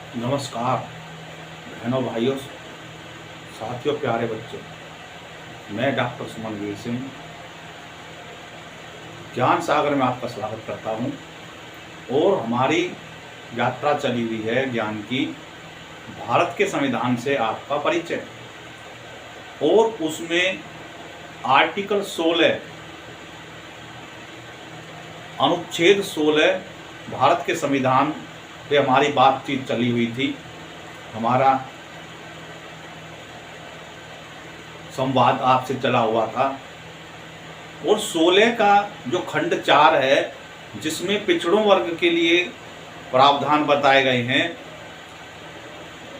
नमस्कार बहनों, भाइयों, साथियों, प्यारे बच्चों। मैं डॉक्टर सुमन वीर सिंह ज्ञान सागर में आपका स्वागत करता हूं। और हमारी यात्रा चली हुई है ज्ञान की, भारत के संविधान से आपका परिचय। और उसमें आर्टिकल 16 अनुच्छेद 16 भारत के संविधान पे हमारी बातचीत चली हुई थी, हमारा संवाद आपसे चला हुआ था। और 16 का जो खंड 4 है, जिसमें पिछड़ों वर्ग के लिए प्रावधान बताए गए हैं,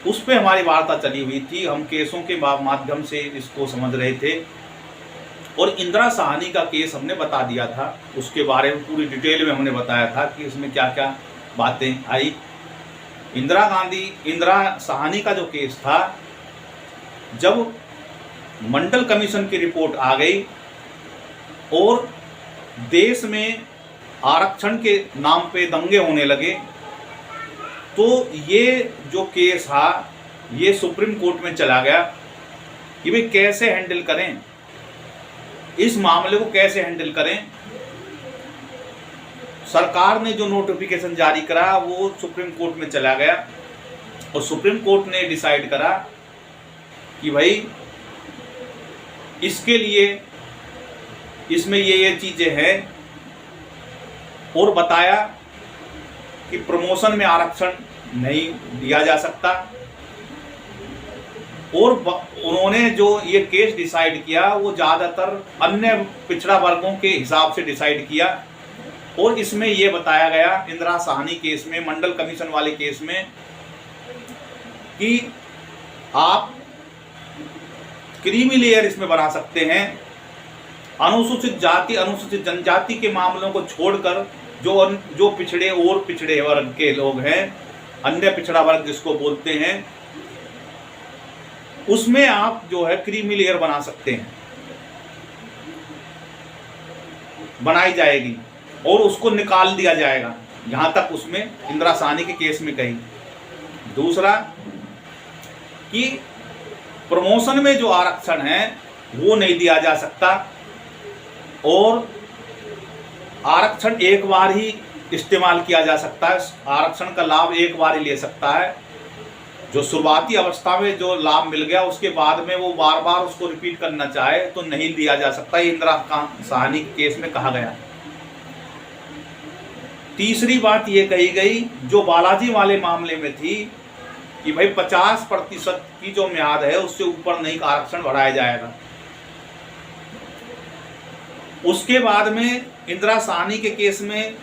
उस पे हमारी वार्ता चली हुई थी। हम केसों के माध्यम से इसको समझ रहे थे और इंदिरा साहनी का केस हमने बता दिया था। उसके बारे में पूरी डिटेल में हमने बताया था कि उसमें क्या क्या बातें आई। इंदिरा साहनी का जो केस था, जब मंडल कमीशन की रिपोर्ट आ गई और देश में आरक्षण के नाम पे दंगे होने लगे, तो ये जो केस था ये सुप्रीम कोर्ट में चला गया कि भाई कैसे हैंडल करें, इस मामले को कैसे हैंडल करें। सरकार ने जो नोटिफिकेशन जारी करा वो सुप्रीम कोर्ट में चला गया और सुप्रीम कोर्ट ने डिसाइड करा कि भाई इसके लिए इसमें ये चीज़ें हैं, और बताया कि प्रमोशन में आरक्षण नहीं दिया जा सकता। और उन्होंने जो ये केस डिसाइड किया वो ज़्यादातर अन्य पिछड़ा वर्गों के हिसाब से डिसाइड किया। और इसमें ये बताया गया इंदिरा साहनी केस में, मंडल कमीशन वाले केस में, कि आप क्रीमी लेयर इसमें बना सकते हैं। अनुसूचित जाति अनुसूचित जनजाति के मामलों को छोड़कर जो पिछड़े और पिछड़े वर्ग के लोग हैं, अन्य पिछड़ा वर्ग जिसको बोलते हैं, उसमें आप जो है क्रीमी लेयर बना सकते हैं, बनाई जाएगी और उसको निकाल दिया जाएगा। यहाँ तक उसमें इंदिरा साहनी के केस में कही। दूसरा कि प्रमोशन में जो आरक्षण है वो नहीं दिया जा सकता और आरक्षण एक बार ही इस्तेमाल किया जा सकता है, आरक्षण का लाभ एक बार ही ले सकता है। जो शुरुआती अवस्था में जो लाभ मिल गया उसके बाद में वो बार बार उसको रिपीट करना चाहे तो नहीं दिया जा सकता। इंदिरा साहनी के केस में कहा गया। तीसरी बात ये कही गई जो बालाजी वाले मामले में थी कि भाई 50% की जो म्याद है उससे ऊपर नहीं आरक्षण बढ़ाया जाएगा। उसके बाद में इंदिरा साहनी के केस में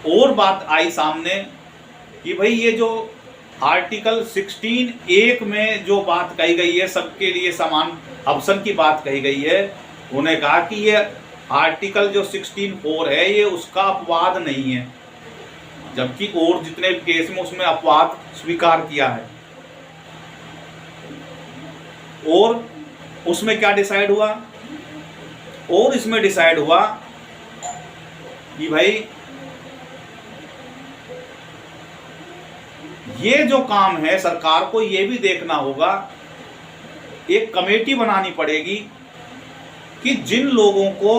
और बात आई सामने कि भाई ये जो आर्टिकल 16(1) में जो बात कही गई है, सबके लिए समान अवसर की बात कही गई है, उन्हें कहा कि ये आर्टिकल जो 16(4) है ये उसका अपवाद नहीं है, जबकि और जितने केस में उसमें अपवाद स्वीकार किया है। और उसमें क्या डिसाइड हुआ, और इसमें डिसाइड हुआ कि भाई ये जो काम है सरकार को ये भी देखना होगा, एक कमेटी बनानी पड़ेगी कि जिन लोगों को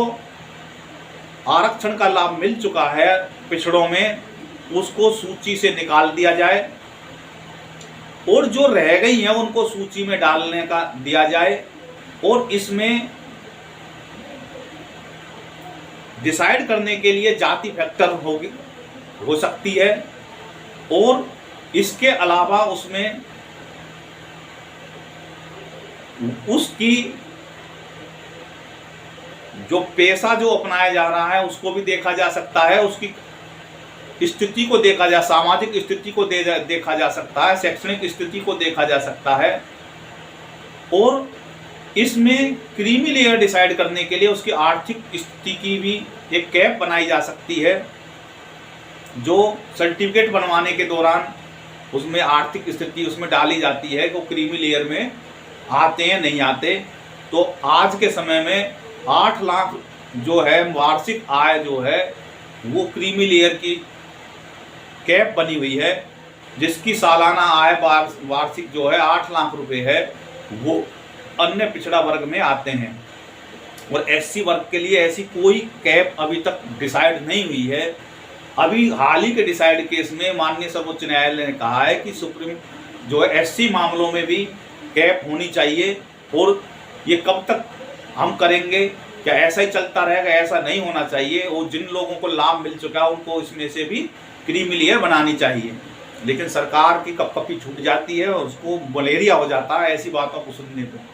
आरक्षण का लाभ मिल चुका है पिछड़ों में, उसको सूची से निकाल दिया जाए और जो रह गई हैं उनको सूची में डालने का दिया जाए। और इसमें डिसाइड करने के लिए जाति फैक्टर हो सकती है। और इसके अलावा उसमें उसकी जो पेशा जो अपनाया जा रहा है उसको भी देखा जा सकता है, उसकी स्थिति को देखा जा, सामाजिक स्थिति को देखा जा सकता है, शैक्षणिक स्थिति को देखा जा सकता है। और इसमें क्रीमी लेयर डिसाइड करने के लिए उसकी आर्थिक स्थिति की भी एक कैप बनाई जा सकती है, जो सर्टिफिकेट बनवाने के दौरान उसमें आर्थिक स्थिति उसमें डाली जाती है कि वो क्रीमी लेयर में आते हैं नहीं आते। तो आज के समय में 8 लाख जो है वार्षिक आय जो है वो क्रीमी लेयर की कैप बनी हुई है, जिसकी सालाना आय वार्षिक जो है 8 लाख रुपए है, वो अन्य पिछड़ा वर्ग में आते हैं। और एससी वर्ग के लिए ऐसी कोई कैप अभी तक डिसाइड नहीं हुई है। अभी हाल ही के डिसाइड केस में माननीय सर्वोच्च न्यायालय ने कहा है कि सुप्रीम जो है एससी मामलों में भी कैप होनी चाहिए। और ये कब तक हम करेंगे, क्या ऐसा ही चलता रहेगा? ऐसा नहीं होना चाहिए। और जिन लोगों को लाभ मिल चुका है उनको इसमें से भी क्रीमी लेयर बनानी चाहिए। लेकिन सरकार की कपकपी छूट जाती है और उसको मलेरिया हो जाता है ऐसी बातों को सुनने पर।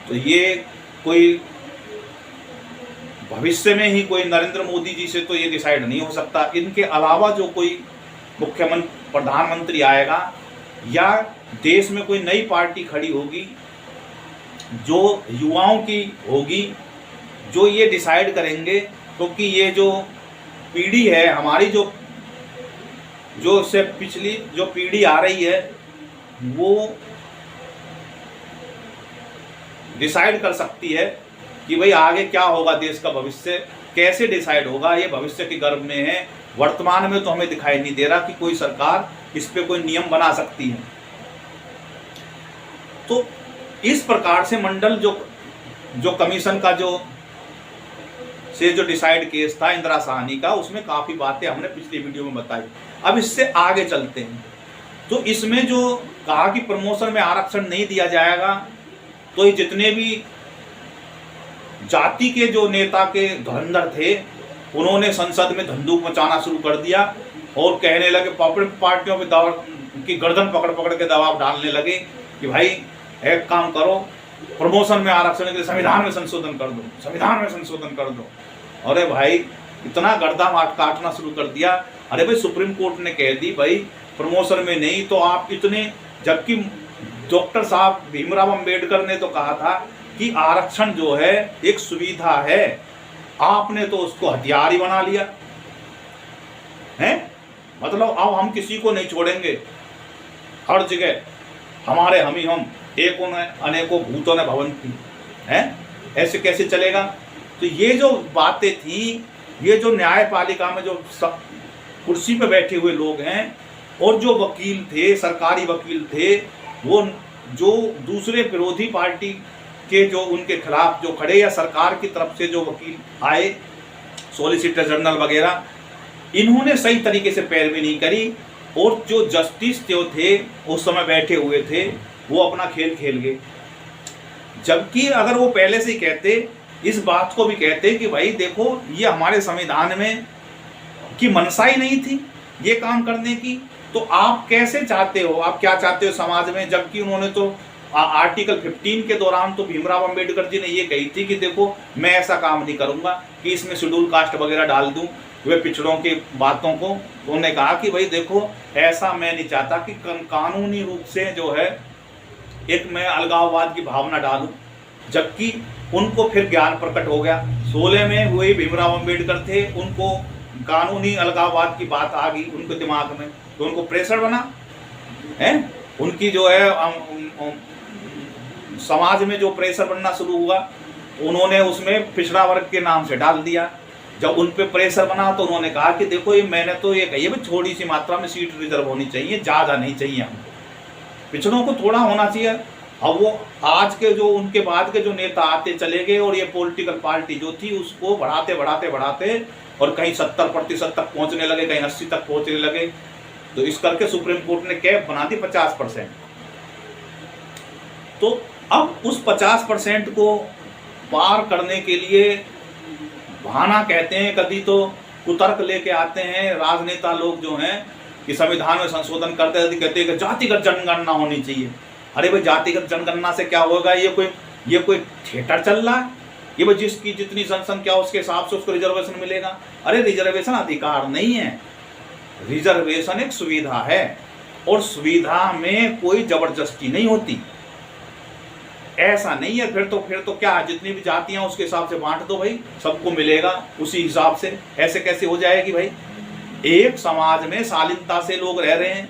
तो ये कोई भविष्य में ही कोई नरेंद्र मोदी जी से तो ये डिसाइड नहीं हो सकता। इनके अलावा जो कोई मुख्यमंत्री प्रधानमंत्री आएगा या देश में कोई नई पार्टी खड़ी होगी जो युवाओं की होगी, जो ये डिसाइड करेंगे। क्योंकि ये जो पीढ़ी है हमारी, जो से पिछली जो पीढ़ी आ रही है, वो डिसाइड कर सकती है कि भाई आगे क्या होगा, देश का भविष्य कैसे डिसाइड होगा। ये भविष्य के गर्भ में है। वर्तमान में तो हमें दिखाई नहीं दे रहा कि कोई सरकार इस पे कोई नियम बना सकती है। तो इस प्रकार से मंडल जो कमीशन का जो डिसाइड केस था इंदिरा साहनी का, उसमें काफी बातें हमने पिछली वीडियो में बताई। अब इससे आगे चलते हैं। तो इसमें जो कहा कि प्रमोशन में आरक्षण नहीं दिया जाएगा, तो ये जितने भी जाति के जो नेता के धुरंधर थे उन्होंने संसद में धंधुक मचाना शुरू कर दिया और कहने लगे, पार्टियों पे दबाव की गर्दन पकड़ के दबाव डालने लगे कि भाई एक काम करो, प्रमोशन में आरक्षण के लिए संविधान में संशोधन कर दो, संविधान में संशोधन कर दो। अरे भाई इतना गर्दा काटना शुरू कर दिया। अरे भाई सुप्रीम कोर्ट ने कह दी भाई प्रमोशन में नहीं, तो आप इतने, जबकि डॉक्टर साहब भीमराव अंबेडकर ने तो कहा था कि आरक्षण जो है एक सुविधा है, आपने तो उसको हथियार ही बना लिया है। मतलब अब हम किसी को नहीं छोड़ेंगे, हर जगह हमारे हम ही हम, एकों ने अनेकों भूतों ने भवंती है, ऐसे कैसे चलेगा? तो ये जो बातें थी, ये जो न्यायपालिका में जो कुर्सी पे बैठे हुए लोग हैं और जो वकील थे, सरकारी वकील थे, वो जो दूसरे विरोधी पार्टी के जो उनके खिलाफ जो खड़े या सरकार की तरफ से जो वकील आए, सॉलिसिटर जनरल वगैरह, इन्होंने सही तरीके से पैरवी नहीं करी। और जो जस्टिस जो थे उस समय बैठे हुए थे, वो अपना खेल खेल गए। जबकि अगर वो पहले से ही कहते, इस बात को भी कहते कि भाई देखो ये हमारे संविधान में की मनसा ही नहीं थी ये काम करने की, तो आप कैसे चाहते हो, आप क्या चाहते हो समाज में? जबकि उन्होंने तो आर्टिकल 15 के दौरान तो भीमराव अंबेडकर जी ने ये कही थी कि देखो मैं ऐसा काम नहीं करूंगा कि इसमें शेड्यूल कास्ट वगैरह डाल दूं, वे पिछड़ों की बातों को। उन्होंने कहा कि भाई देखो ऐसा मैं नहीं चाहता कि कानूनी रूप से जो है एक मैं अलगाववाद की भावना डालूं। जबकि उनको फिर ज्ञान प्रकट हो गया। 16 में वही भीमराव अंबेडकर थे, उनको कानूनी अलगाववाद की बात आ गई उनके दिमाग में, तो उनको प्रेशर बना है। उनकी जो है समाज में जो प्रेशर बनना शुरू हुआ, उन्होंने उसमें पिछड़ा वर्ग के नाम से डाल दिया। जब उन पे प्रेशर बना तो उन्होंने कहा कि देखो ये मैंने तो ये कही है थोड़ी सी मात्रा में सीट रिजर्व होनी चाहिए, ज़्यादा नहीं चाहिए, हम पिछड़ों को थोड़ा होना चाहिए। अब वो आज के जो उनके बाद के जो नेता आते चले गए और ये पॉलिटिकल पार्टी जो थी उसको बढ़ाते और कहीं 70% तक पहुंचने लगे, कहीं 80 तक पहुंचने लगे। तो इस करके सुप्रीम कोर्ट ने कैप बना दी 50%। तो अब उस 50% को पार करने के लिए बहाना कहते हैं, कभी तो कुतर्क लेके आते हैं राजनेता लोग जो हैं कि संविधान में संशोधन करते हैं, कहते हैं कि जातिगत जनगणना होनी चाहिए। अरे भाई जातिगत जनगणना से क्या होगा? ये कोई थिएटर चल रहा है? ये भाई जिसकी जितनी जनसंख्या उसके हिसाब से उसको रिजर्वेशन मिलेगा। अरे रिजर्वेशन अधिकार नहीं है, रिजर्वेशन एक सुविधा है और सुविधा में कोई जबरदस्ती नहीं होती। ऐसा नहीं है फिर तो क्या, जितनी भी जातियां उसके हिसाब से बांट दो भाई, सबको मिलेगा उसी हिसाब से। ऐसे कैसे हो जाएगी भाई? एक समाज में शालीनता से लोग रह रहे हैं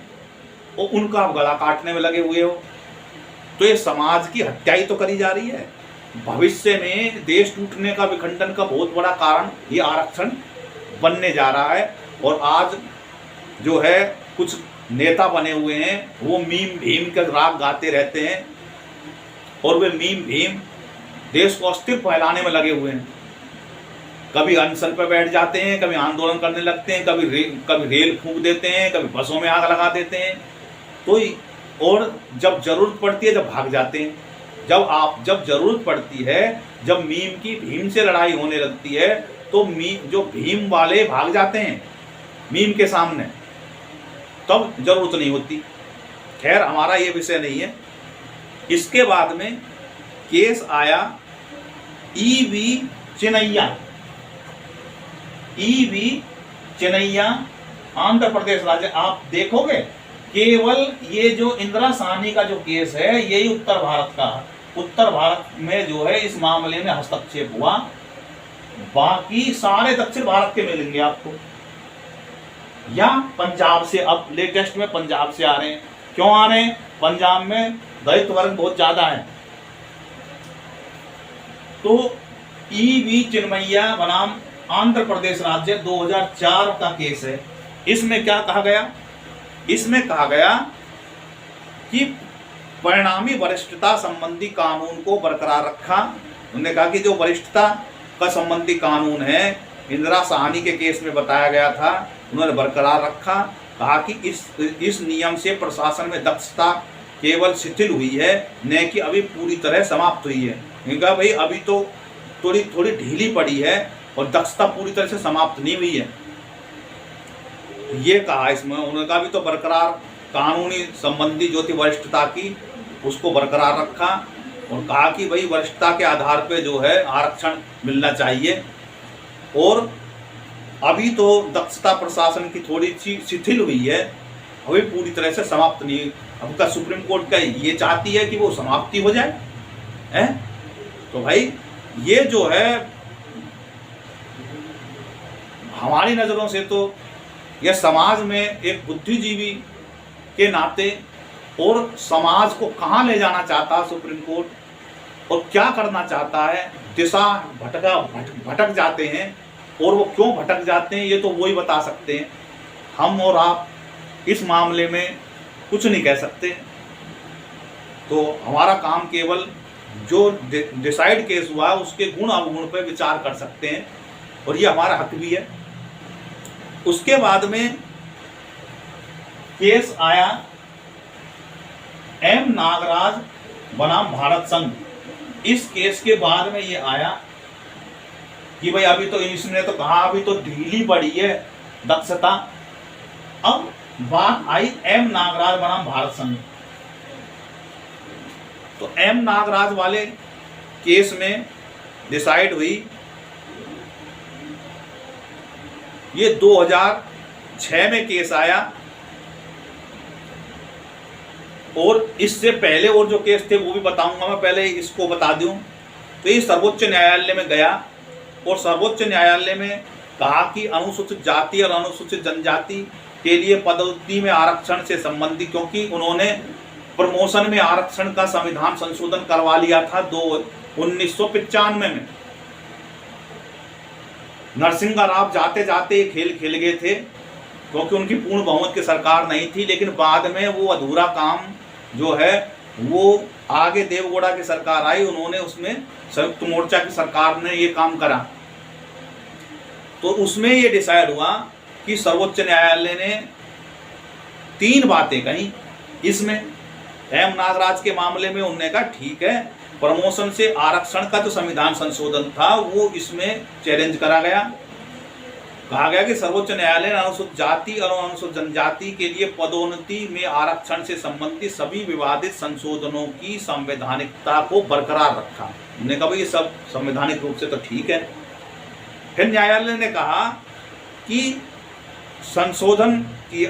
और उनका आप गला काटने में लगे हुए हो, तो ये समाज की हत्या ही तो करी जा रही है। भविष्य में देश टूटने का, विखंडन का बहुत बड़ा कारण ये आरक्षण बनने जा रहा है। और आज जो है कुछ नेता बने हुए हैं, वो मीम भीम के राग गाते रहते हैं और वे मीम भीम देश को अस्थिर फैलाने में लगे हुए हैं। कभी अनशन पर बैठ जाते हैं, कभी आंदोलन करने लगते हैं, कभी रेल फूंक देते हैं, कभी बसों में आग लगा देते हैं। तो और जब जरूरत पड़ती है जब भाग जाते हैं। जब जरूरत पड़ती है, जब मीम की भीम से लड़ाई होने लगती है, तो जो भीम वाले भाग जाते हैं मीम के सामने, तब जरूरत नहीं होती। खैर, हमारा ये विषय नहीं है। इसके बाद में केस आया ईवी चिनैया आंध्र प्रदेश राज्य। आप देखोगे केवल ये जो इंदिरा साहनी का जो केस है, यही उत्तर भारत में जो है इस मामले में हस्तक्षेप हुआ। बाकी सारे दक्षिण भारत के मिलेंगे आपको, या पंजाब से। अब लेटेस्ट में पंजाब से आ रहे हैं। क्यों आ रहे हैं? पंजाब में दलित वर्ग बहुत ज्यादा है। तो ईवी चिन्मैया बनाम आंध्र प्रदेश राज्य 2004 का केस है। इसमें क्या कहा गया? इसमें कहा गया कि परिणामी वरिष्ठता संबंधी कानून को बरकरार रखा। उन्होंने कहा कि जो वरिष्ठता का संबंधी कानून है, इंदिरा साहनी के केस में बताया गया था, उन्होंने बरकरार रखा। कहा कि इस नियम से प्रशासन में दक्षता केवल शिथिल हुई है, न कि अभी पूरी तरह समाप्त हुई है। कहा भाई अभी तो थोड़ी ढीली पड़ी है और दक्षता पूरी तरह से समाप्त नहीं हुई है, ये कहा इसमें। उन्होंने कहा अभी तो बरकरार कानूनी संबंधी जो थी वरिष्ठता की, उसको बरकरार रखा और कहा कि भाई वरिष्ठता के आधार पे जो है आरक्षण मिलना चाहिए। और अभी तो दक्षता प्रशासन की थोड़ी सी शिथिल हुई है, अभी पूरी तरह से समाप्त नहीं। अब का सुप्रीम कोर्ट का ये चाहती है कि वो समाप्ति हो जाए है? तो भाई ये जो है हमारी नज़रों से तो यह समाज में एक बुद्धिजीवी के नाते और समाज को कहाँ ले जाना चाहता है सुप्रीम कोर्ट और क्या करना चाहता है, दिशा भटक जाते हैं। और वो क्यों भटक जाते हैं ये तो वो ही बता सकते हैं। हम और आप इस मामले में कुछ नहीं कह सकते। तो हमारा काम केवल जो डिसाइड केस हुआ है उसके गुण अवगुण पर विचार कर सकते हैं और ये हमारा हक भी है। उसके बाद में केस आया एम नागराज बनाम भारत संघ। इस केस के बाद में ये आया कि भाई अभी तो इसने तो कहा अभी तो ढीली पड़ी है दक्षता। अब बात आई एम नागराज बनाम भारत संघ। तो एम नागराज वाले केस में डिसाइड हुई, ये 2006 में केस आया। और इससे पहले और जो केस थे वो भी बताऊंगा मैं, पहले इसको बता दूं। तो ये सर्वोच्च न्यायालय में गया और सर्वोच्च न्यायालय में कहा कि अनुसूचित जाति और अनुसूचित जनजाति के लिए पदोन्नति में आरक्षण से संबंधित, क्योंकि उन्होंने प्रमोशन में आरक्षण का संविधान संशोधन करवा लिया था 1995 में। नरसिंह राव जाते जाते खेल खेल गए थे क्योंकि उनकी पूर्ण बहुमत की सरकार नहीं थी, लेकिन बाद में वो अधूरा काम जो है वो आगे देवगौड़ा की सरकार आई, उन्होंने उसमें संयुक्त मोर्चा की सरकार ने ये काम करा। तो उसमें ये डिसाइड हुआ कि सर्वोच्च न्यायालय ने 3 बातें कही इसमें। एम नागराज के मामले में उन्होंने कहा ठीक है, प्रमोशन से आरक्षण का जो संविधान संशोधन था वो इसमें चैलेंज करा गया। कहा गया कि सर्वोच्च न्यायालय ने अनुसूचित जाति और अनुसूचित जनजाति के लिए पदोन्नति में आरक्षण से संबंधित सभी विवादित संशोधनों की संवैधानिकता को बरकरार रखा। उन्होंने कहा ये सब संवैधानिक रूप से तो ठीक है। फिर न्यायालय ने कहा कि संशोधन की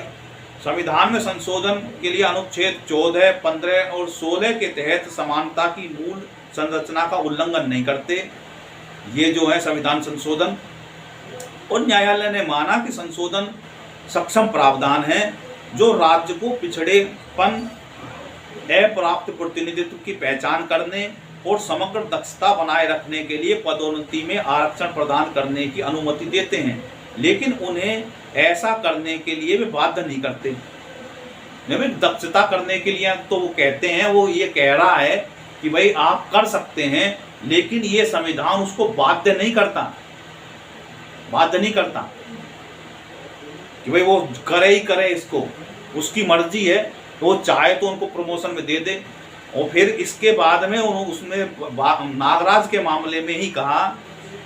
संविधान में संशोधन के लिए अनुच्छेद 14, 15 और 16 के तहत समानता की मूल संरचना का उल्लंघन नहीं करते ये जो है संविधान संशोधन। और न्यायालय ने माना कि संशोधन सक्षम प्रावधान है जो राज्य को पिछड़ेपन, अप्राप्त प्रतिनिधित्व की पहचान करने और समग्र दक्षता बनाए रखने के लिए पदोन्नति में आरक्षण प्रदान करने की अनुमति देते हैं। लेकिन उन्हें ऐसा करने के लिए वे बाध्य नहीं करते। भाई दक्षता करने के लिए तो वो कहते हैं, वो ये कह रहा है कि भाई आप कर सकते हैं, लेकिन ये संविधान उसको बाध्य नहीं करता, बाध्य नहीं करता कि भाई वो करे ही करे, इसको उसकी मर्जी है, तो वो चाहे तो उनको प्रमोशन में दे दे। और फिर इसके बाद में उसने नागराज के मामले में ही कहा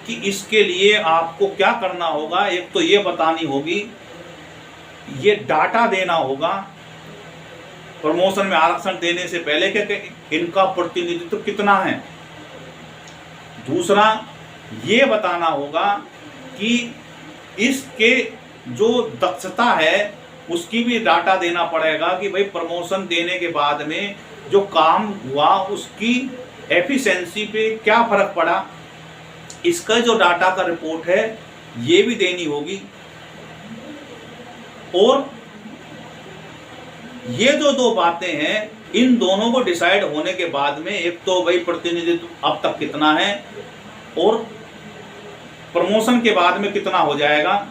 कि इसके लिए आपको क्या करना होगा, एक तो ये बतानी होगी, ये डाटा देना होगा प्रमोशन में आरक्षण देने से पहले कि इनका प्रतिनिधित्व कितना है। दूसरा ये बताना होगा कि इसके जो दक्षता है उसकी भी डाटा देना पड़ेगा कि भाई प्रमोशन देने के बाद में जो काम हुआ उसकी एफिशिएंसी पे क्या फर्क पड़ा, इसका जो डाटा का रिपोर्ट है ये भी देनी होगी। और ये जो दो बातें हैं, इन दोनों को डिसाइड होने के बाद में एक तो भाई प्रतिनिधित्व अब तक कितना है और प्रमोशन के बाद में कितना हो जाएगा,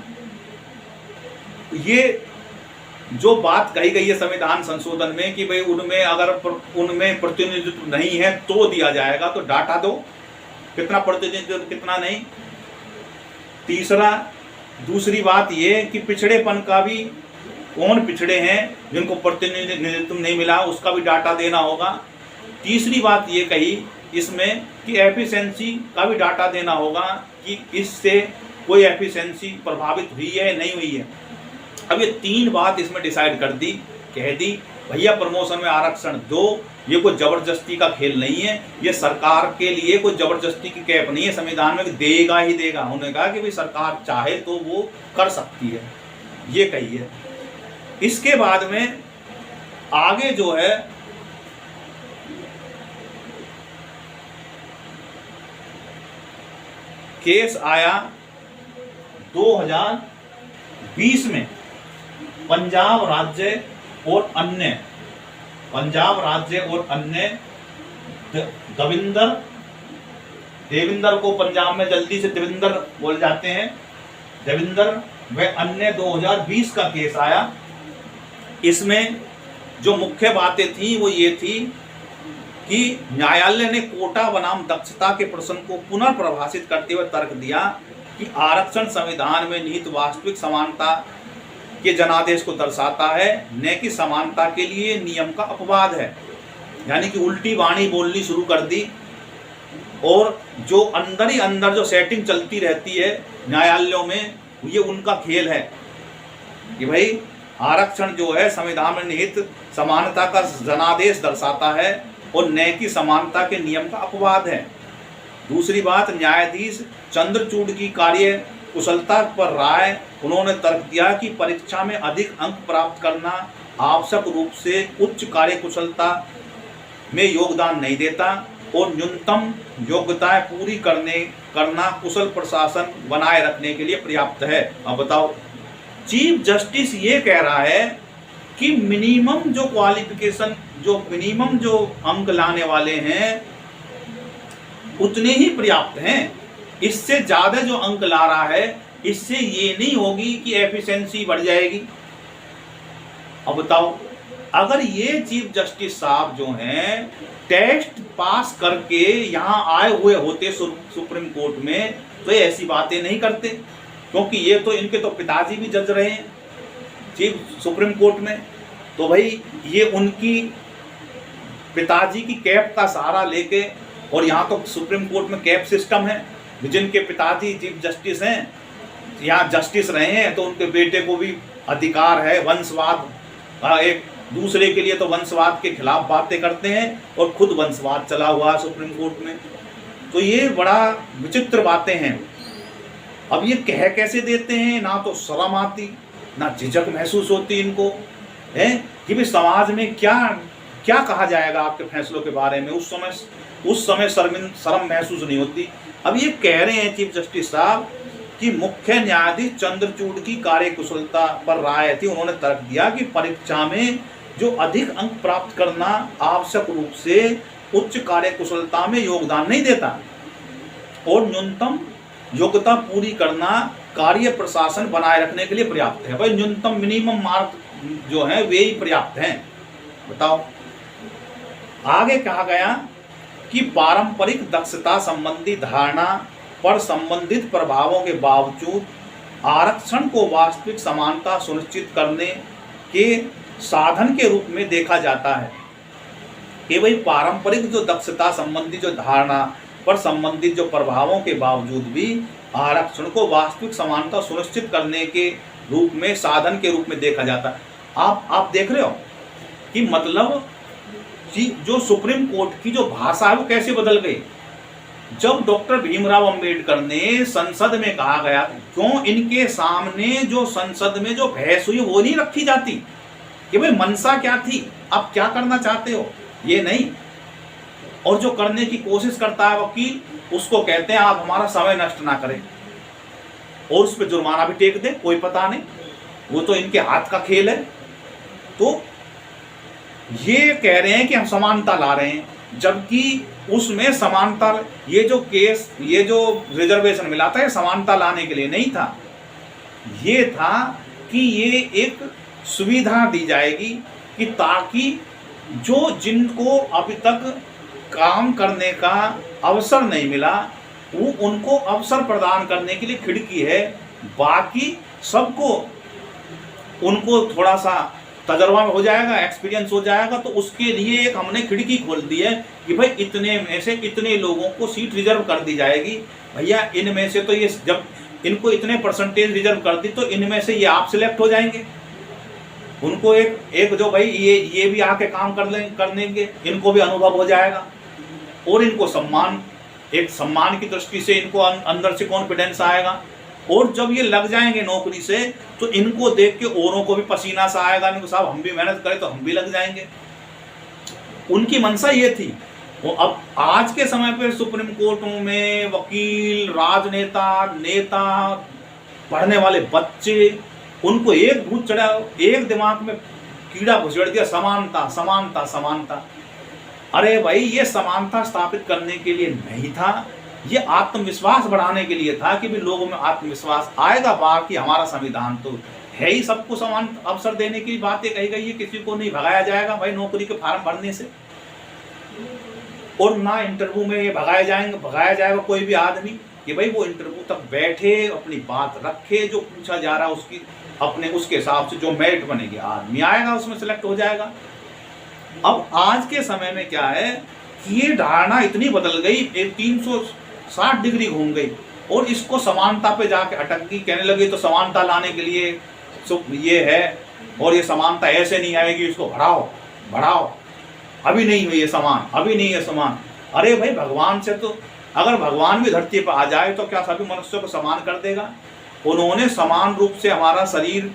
ये जो बात कही गई है संविधान संशोधन में कि भाई उनमें अगर उनमें प्रतिनिधित्व नहीं है तो दिया जाएगा, तो डाटा दो कितना प्रतिनिधित्व कितना नहीं। तीसरा दूसरी बात ये कि पिछड़ेपन का भी, कौन पिछड़े हैं जिनको प्रतिनिधित्व नहीं मिला, उसका भी डाटा देना होगा। तीसरी बात ये कही इसमें कि एफिशिएंसी का भी डाटा देना होगा कि इससे कोई एफिशिएंसी प्रभावित हुई है नहीं हुई है। अब ये तीन बात इसमें डिसाइड कर दी, कह दी भैया प्रमोशन में आरक्षण दो, ये कोई जबरदस्ती का खेल नहीं है, ये सरकार के लिए कोई जबरदस्ती की कैप नहीं है, संविधान में देगा ही देगा। उन्होंने कहा कि भाई सरकार चाहे तो वो कर सकती है, ये कही है। इसके बाद में आगे जो है केस आया 2020 में पंजाब राज्य और अन्य देविंदर को पंजाब में जल्दी से देविंदर बोल जाते हैं, देविंदर व अन्य 2020 का केस आया। इसमें जो मुख्य बातें थी वो ये थी कि न्यायालय ने कोटा बनाम दक्षता के प्रश्न को पुनर्परिभाषित करते हुए तर्क दिया कि आरक्षण संविधान में निहित वास्तविक समानता के जनादेश को दर्शाता है, न कि समानता के लिए नियम का अपवाद है। यानी कि उल्टी वाणी बोलनी शुरू कर दी, और जो अंदर ही अंदर जो सेटिंग चलती रहती है न्यायालयों में, ये उनका खेल है कि भाई आरक्षण जो है संविधान में निहित समानता का जनादेश दर्शाता है और न कि समानता के नियम का अपवाद है। दूसरी बात, न्यायाधीश चंद्रचूड़ की कार्य कुशलता पर राय, उन्होंने तर्क दिया कि परीक्षा में अधिक अंक प्राप्त करना आवश्यक रूप से उच्च कार्य कुशलता में योगदान नहीं देता और न्यूनतम योग्यताएं पूरी करना कुशल प्रशासन बनाए रखने के लिए पर्याप्त है। अब बताओ, चीफ जस्टिस ये कह रहा है कि मिनिमम जो क्वालिफिकेशन, जो मिनिमम जो अंक लाने वाले हैं उतने ही पर्याप्त हैं। इससे ज्यादा जो अंक ला रहा है इससे ये नहीं होगी कि एफिशिएंसी बढ़ जाएगी। अब बताओ, अगर ये चीफ जस्टिस साहब जो हैं टेस्ट पास करके यहाँ आए हुए होते सुप्रीम कोर्ट में, तो ये ऐसी बातें नहीं करते, क्योंकि ये तो इनके तो पिताजी भी जज रहे हैं चीफ सुप्रीम कोर्ट में। तो भाई ये उनकी पिताजी की कैप का सहारा लेके, और यहाँ तो सुप्रीम कोर्ट में कैप सिस्टम है, जिनके पिताजी चीफ जस्टिस हैं, यहाँ जस्टिस रहे हैं, तो उनके बेटे को भी अधिकार है। वंशवाद, एक दूसरे के लिए तो वंशवाद के खिलाफ बातें करते हैं और खुद वंशवाद चला हुआ है सुप्रीम कोर्ट में। तो ये बड़ा विचित्र बातें हैं। अब ये कह कैसे देते हैं, ना तो शर्म आती ना झिझक महसूस होती इनको, है कि भाई समाज में क्या क्या कहा जाएगा आपके फैसलों के बारे में। उस समय शर्म महसूस नहीं होती। अब ये कह रहे हैं चीफ जस्टिस साहब कि मुख्य न्यायाधीश चंद्रचूड़ की कार्यकुशलता पर राय थी, उन्होंने तर्क दिया कि परीक्षा में जो अधिक अंक प्राप्त करना आवश्यक रूप से उच्च कार्यकुशलता में योगदान नहीं देता और न्यूनतम योग्यता पूरी करना कार्य प्रशासन बनाए रखने के लिए पर्याप्त है। भाई न्यूनतम मिनिमम मार्क जो है वे ही पर्याप्त हैं। बताओ आगे कहा गया कि पारंपरिक दक्षता संबंधी धारणा पर संबंधित प्रभावों के बावजूद आरक्षण को वास्तविक समानता सुनिश्चित करने के साधन के रूप में देखा जाता है कि भाई पारंपरिक जो दक्षता संबंधी जो धारणा पर संबंधित जो प्रभावों के बावजूद भी आरक्षण को वास्तविक समानता सुनिश्चित करने के रूप में साधन के रूप में देखा जाता है। आप देख रहे हो कि मतलब कि जो सुप्रीम कोर्ट की जो भाषा है वो कैसे बदल गई। जब डॉक्टर भीमराव अंबेडकर ने संसद में कहा गया क्यों इनके सामने जो संसद में जो बहस हुई वो नहीं रखी जाती कि भाई मंशा क्या थी, आप क्या करना चाहते हो, ये नहीं। और जो करने की कोशिश करता है वकील, उसको कहते हैं आप हमारा समय नष्ट ना करें और उस पर जुर्माना भी टेक दे, कोई पता नहीं, वो तो इनके हाथ का खेल है। तो ये कह रहे हैं कि हम समानता ला रहे हैं, जबकि उसमें समानता, ये जो केस, ये जो रिजर्वेशन मिला था ये समानता लाने के लिए नहीं था। ये था कि ये एक सुविधा दी जाएगी कि ताकि जो जिनको अभी तक काम करने का अवसर नहीं मिला वो उनको अवसर प्रदान करने के लिए खिड़की है। बाकी सबको उनको थोड़ा सा तजर्बा हो जाएगा, एक्सपीरियंस हो जाएगा, तो उसके लिए एक हमने खिड़की खोल दी है कि भाई इतने में से इतने लोगों को सीट रिजर्व कर दी जाएगी। भैया इनमें से तो ये जब इनको इतने परसेंटेज रिजर्व कर दी तो इनमें से ये आप सिलेक्ट हो जाएंगे। उनको एक जो भाई ये भी आके काम कर लेंगे, इनको भी अनुभव हो जाएगा और इनको सम्मान, एक सम्मान की दृष्टि से इनको अंदर से कॉन्फिडेंस आएगा। और जब ये लग जाएंगे नौकरी से तो इनको देख के औरों को भी पसीना सा आएगा, इनको साहब हम भी मेहनत करें तो हम भी लग जाएंगे। उनकी मंशा ये थी। वो अब आज के समय पे सुप्रीम कोर्टों में वकील, राजनेता, नेता, पढ़ने वाले बच्चे, उनको एक भूत चढ़ा, एक दिमाग में कीड़ा घुसेड़ दिया, समानता समानता समानता। अरे भाई ये समानता स्थापित करने के लिए नहीं था, ये आत्मविश्वास बढ़ाने के लिए था कि भी लोगों में आत्मविश्वास आएगा। बाकी हमारा संविधान तो है ही सबको समान अवसर देने की बातें कही गई है, किसी को नहीं भगाया जाएगा भाई नौकरी के फार्म भरने से, और ना इंटरव्यू में ये भगाया जाएगा कोई भी आदमी कि भाई वो इंटरव्यू तक बैठे, अपनी बात रखे, जो पूछा जा रहा है उसकी अपने उसके हिसाब से जो मेरिट बनेगी आदमी आएगा उसमें सेलेक्ट हो जाएगा। अब आज के समय में क्या है कि ये धारणा इतनी बदल गई, 360 डिग्री घूम गई और इसको समानता पे जाके अटक गई। कहने लगे तो समानता लाने के लिए ये है और ये समानता ऐसे नहीं आएगी, इसको बढ़ाओ, अभी नहीं हुई है समान, अभी नहीं है समान। अरे भाई भगवान से तो, अगर भगवान भी धरती पर आ जाए तो क्या सभी मनुष्यों को समान कर देगा? उन्होंने समान रूप से हमारा शरीर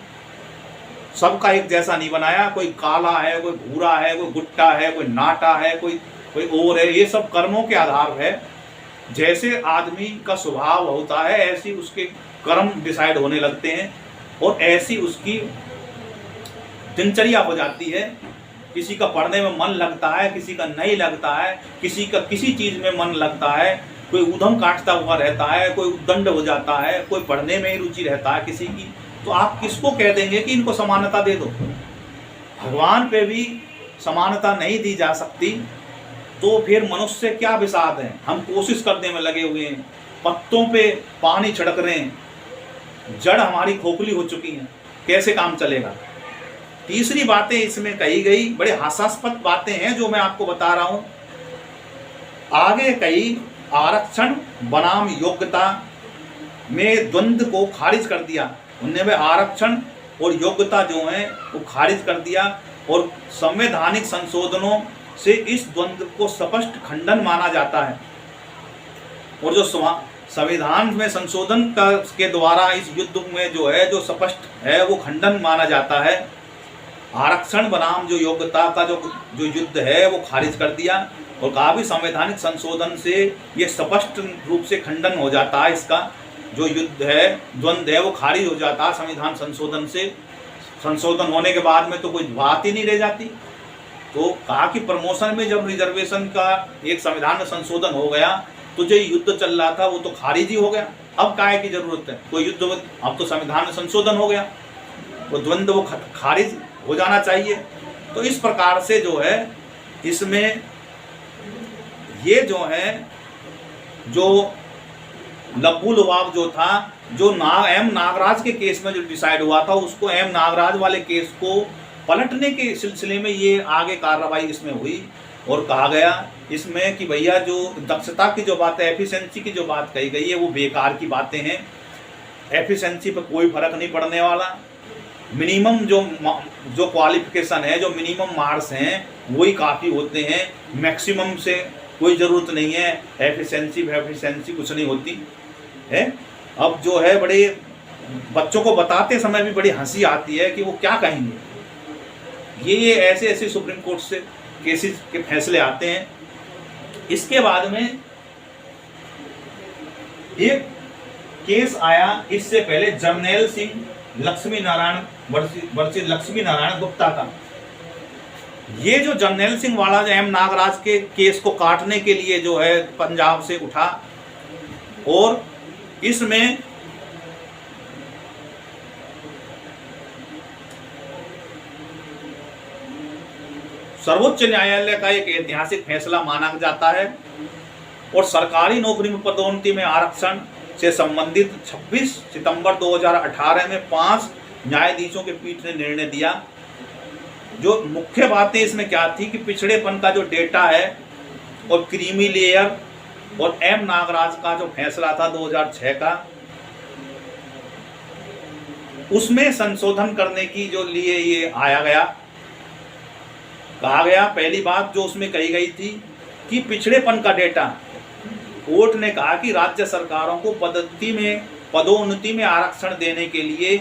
सबका एक जैसा नहीं बनाया। कोई काला है, कोई भूरा है, कोई गुट्टा है, कोई नाटा है, कोई और है। ये सब कर्मों के आधार है। जैसे आदमी का स्वभाव होता है ऐसी उसके कर्म डिसाइड होने लगते हैं और ऐसी उसकी दिनचर्या हो जाती है। किसी का पढ़ने में मन लगता है, किसी का नहीं लगता है, किसी का किसी चीज़ में मन लगता है, कोई उधम काटता हुआ रहता है, कोई उद्दंड हो जाता है, कोई पढ़ने में ही रुचि रहता है किसी की। तो आप किसको कह देंगे कि इनको समानता दे दो? भगवान पे भी समानता नहीं दी जा सकती तो फिर मनुष्य क्या विषाद है। हम कोशिश करने में लगे हुए हैं, पत्तों पे पानी छिड़क रहे हैं, जड़ हमारी खोखली हो चुकी है, कैसे काम चलेगा? तीसरी बातें इसमें कही गई, बड़े हास्यास्पद बातें हैं जो मैं आपको बता रहा हूं। आगे कही आरक्षण बनाम योग्यता में द्वंद्व को खारिज कर दिया। उनने में आरक्षण और योग्यता जो है वो खारिज कर दिया और संवैधानिक संशोधनों से इस द्वंद्व को स्पष्ट खंडन माना जाता है। और जो संविधान में संशोधन के द्वारा इस युद्ध में जो है जो स्पष्ट है वो खंडन माना जाता है। आरक्षण बनाम जो योग्यता का जो युद्ध है वो खारिज कर दिया और कहा भी संवैधानिक संशोधन से ये स्पष्ट रूप से खंडन हो जाता है। इसका जो युद्ध है, द्वंद्व है, वो खारिज हो जाता है संविधान संशोधन से। संशोधन होने के बाद में तो कोई बात ही नहीं रह जाती। तो कहा कि प्रमोशन में जब रिजर्वेशन का एक संविधान में संशोधन हो गया तो जो युद्ध चल रहा था वो तो खारिज ही हो गया। अब काहे की जरूरत है कोई युद्ध? अब तो संविधान में संशोधन हो गया, वो द्वंद्व वो खारिज हो जाना चाहिए। तो इस प्रकार से जो है इसमें ये जो है जो लब्बू लुबाब जो था, जो एम नागराज के केस में जो डिसाइड हुआ था, उसको एम नागराज वाले केस को पलटने के सिलसिले में ये आगे कार्रवाई इसमें हुई और कहा गया इसमें कि भैया जो दक्षता की जो बात है, एफिशिएंसी की जो बात कही गई है, वो बेकार की बातें हैं। एफिशिएंसी पर कोई फर्क नहीं पड़ने वाला। मिनिमम जो क्वालिफिकेशन है, जो मिनिमम मार्क्स हैं, वही काफ़ी होते हैं। मैक्सिमम से कोई ज़रूरत नहीं है। एफिशिएंसी कुछ नहीं होती है। अब जो है बड़े बच्चों को बताते समय भी बड़ी हंसी आती है कि वो क्या कहेंगे। ये ऐसे ऐसे सुप्रीम कोर्ट से केसेस के फैसले आते हैं। इसके बाद में एक केस आया इससे पहले जर्नैल सिंह लक्ष्मी नारायण गुप्ता का। ये जो जर्नैल सिंह वाला जो एम नागराज के केस को काटने के लिए जो है पंजाब से उठा, और इसमें सर्वोच्च न्यायालय का एक ऐतिहासिक फैसला माना जाता है। और सरकारी नौकरी में पदोन्नति में आरक्षण से संबंधित 26 सितंबर 2018 में 5 न्यायाधीशों के पीठ ने निर्णय दिया। जो मुख्य बातें इसमें क्या थी कि पिछड़ेपन का जो डेटा है और क्रीमी लेयर और एम नागराज का जो फैसला था 2006 का, उसमें संशोधन करने की जो लिए ये आया गया। कहा गया पहली बात जो उसमें कही गई थी कि पिछड़ेपन का डेटा, कोर्ट ने कहा कि राज्य सरकारों को पदोन्नति में आरक्षण देने के लिए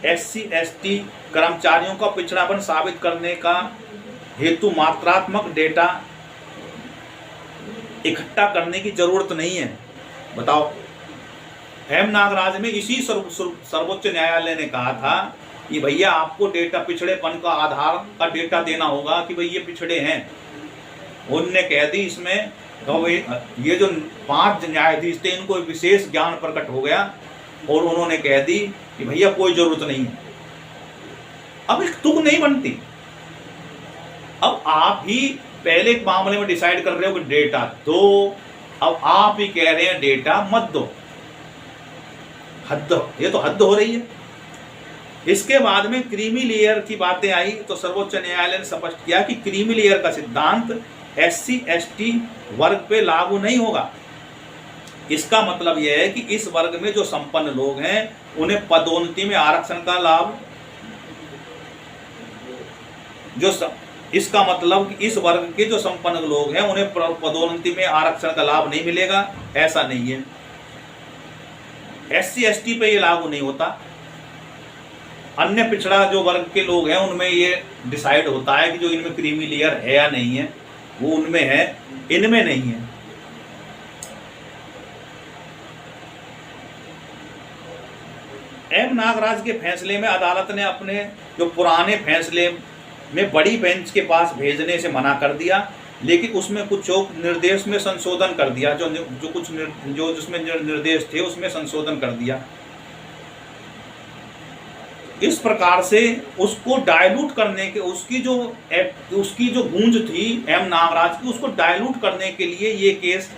SC/ST कर्मचारियों का पिछड़ापन साबित करने का हेतु मात्रात्मक डेटा इकट्ठा करने की जरूरत नहीं है। बताओ, एम नागराज में इसी सर्वोच्च न्यायालय ने कहा था कि भैया आपको डेटा पिछड़ेपन का आधार का डेटा देना होगा कि भाई ये पिछड़े हैं। उनने कह दी इसमें तो ये जो 5 न्यायाधीश थे इनको विशेष ज्ञान प्रकट हो गया और उन्होंने कह दी कि भैया कोई जरूरत नहीं है। अब एक तुक नहीं बनती। अब आप ही पहले एक मामले में डिसाइड कर रहे हो कि डेटा दो, अब आप ही कह रहे हैं डेटा मत दो। हद, ये तो हद हो रही है। इसके बाद में क्रीमी लेयर की बातें आई तो सर्वोच्च न्यायालय ने स्पष्ट किया कि क्रीमी लेयर का सिद्धांत SC/ST वर्ग पे लागू नहीं होगा। इसका मतलब यह है कि इस वर्ग में जो संपन्न लोग हैं उन्हें पदोन्नति में आरक्षण का लाभ, इसका मतलब कि इस वर्ग के जो संपन्न लोग हैं उन्हें पदोन्नति में आरक्षण का लाभ नहीं मिलेगा, ऐसा नहीं है। SC/ST पे ये लागू नहीं होता। अन्य पिछड़ा जो वर्ग के लोग हैं उनमें ये डिसाइड होता है कि जो इनमें क्रीमी लेयर है या नहीं है, वो उनमें है, इनमें नहीं है। एम नागराज के फैसले में अदालत ने अपने जो पुराने फैसले में बड़ी बेंच के पास भेजने से मना कर दिया, लेकिन उसमें कुछ निर्देश में संशोधन कर दिया। जो जिसमें निर्देश थे उसमें संशोधन कर दिया। इस प्रकार से उसको डाइल्यूट करने के, उसकी जो गूंज थी एम नागराज की, उसको डाइल्यूट करने के लिए ये केस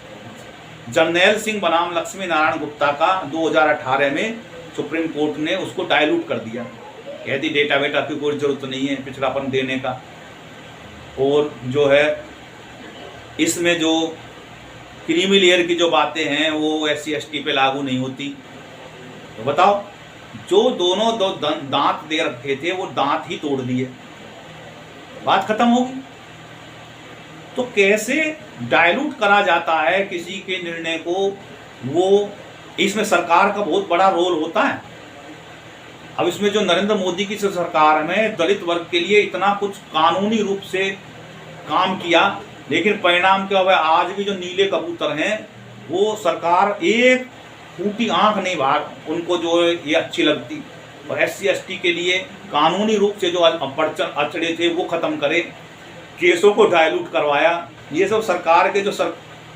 जर्नैल सिंह बनाम लक्ष्मी नारायण गुप्ता का 2018 में सुप्रीम कोर्ट ने उसको डाइल्यूट कर दिया। कहती डेटा वेटा की कोई जरूरत नहीं है पिछड़ापन देने का। और जो है इसमें जो क्रीमी लेयर की जो बातें हैं वो SC/ST पे लागू नहीं होती। तो बताओ, जो दोनों दांत दे रखे थे वो दांत ही तोड़ दिए, बात खत्म होगी। तो कैसे डाइल्यूट करा जाता है किसी के निर्णय को, वो इसमें सरकार का बहुत बड़ा रोल होता है। अब इसमें जो नरेंद्र मोदी की सरकार में दलित वर्ग के लिए इतना कुछ कानूनी रूप से काम किया, लेकिन परिणाम क्या हुआ? आज भी जो नीले कबूतर हैं वो सरकार एक फूटी आंख नहीं बाहर उनको जो ये अच्छी लगती। और SC/ST के लिए कानूनी रूप से जो अड़चने थे वो खत्म करे, केसों को डाइल्यूट करवाया। ये सब सरकार के जो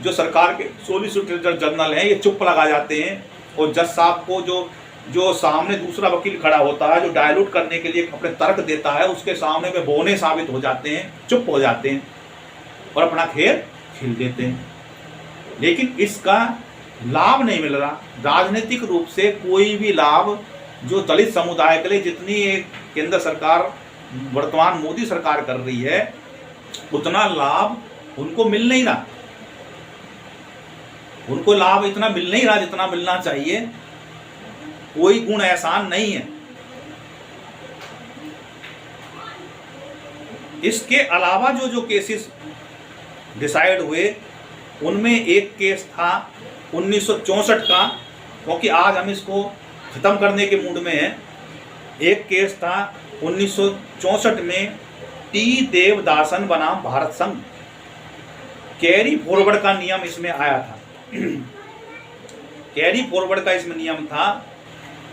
जो सरकार के सॉलिसिटर जनरल हैं ये चुप लगा जाते हैं, और जज साहब को जो सामने दूसरा वकील खड़ा होता है, जो डायलूट करने के लिए अपने तर्क देता है, उसके सामने में बौने साबित हो जाते हैं, चुप हो जाते हैं और अपना खेल खेल देते हैं। लेकिन इसका लाभ नहीं मिल रहा, राजनीतिक रूप से कोई भी लाभ जो दलित समुदाय के लिए जितनी केंद्र सरकार वर्तमान मोदी सरकार कर रही है उतना लाभ उनको मिल नहीं रहा, उनको लाभ इतना मिल नहीं रहा जितना मिलना चाहिए। कोई गुण एहसान नहीं है। इसके अलावा जो केसेस डिसाइड हुए उनमें एक केस था 1964 का, क्योंकि आज हम इसको खत्म करने के मूड में हैं। एक केस था 1964 में टी देवदासन बनाम भारत संघ, कैरी फॉरवर्ड का नियम इसमें आया था। कैरी फॉरवर्ड का इसमें नियम था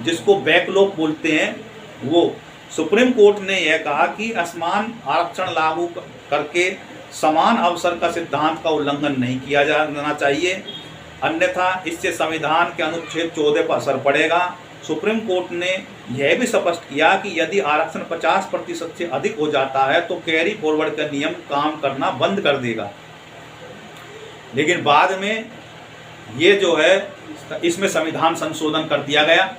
जिसको बैकलॉग बोलते हैं। वो सुप्रीम कोर्ट ने यह कहा कि असमान आरक्षण लागू करके समान अवसर का सिद्धांत का उल्लंघन नहीं किया जाना चाहिए, अन्यथा इससे संविधान के अनुच्छेद 14 पर असर पड़ेगा। सुप्रीम कोर्ट ने यह भी स्पष्ट किया कि यदि आरक्षण 50% से अधिक हो जाता है तो कैरी फॉरवर्ड का नियम काम करना बंद कर देगा। लेकिन बाद में ये जो है इसमें संविधान संशोधन कर दिया गया।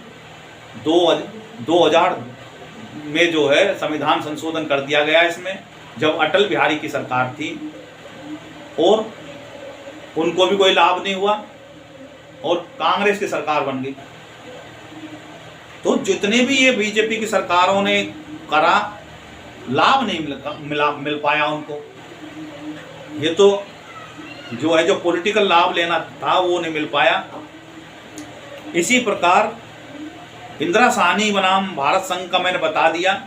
2000 में जो है संविधान संशोधन कर दिया गया इसमें, जब अटल बिहारी की सरकार थी, और उनको भी कोई लाभ नहीं हुआ और कांग्रेस की सरकार बन गई। तो जितने भी ये बीजेपी की सरकारों ने करा, लाभ नहीं मिल पाया उनको। ये तो जो है जो पॉलिटिकल लाभ लेना था वो नहीं मिल पाया। इसी प्रकार इंदिरा साहनी बनाम भारत संघ का मैंने बता दिया,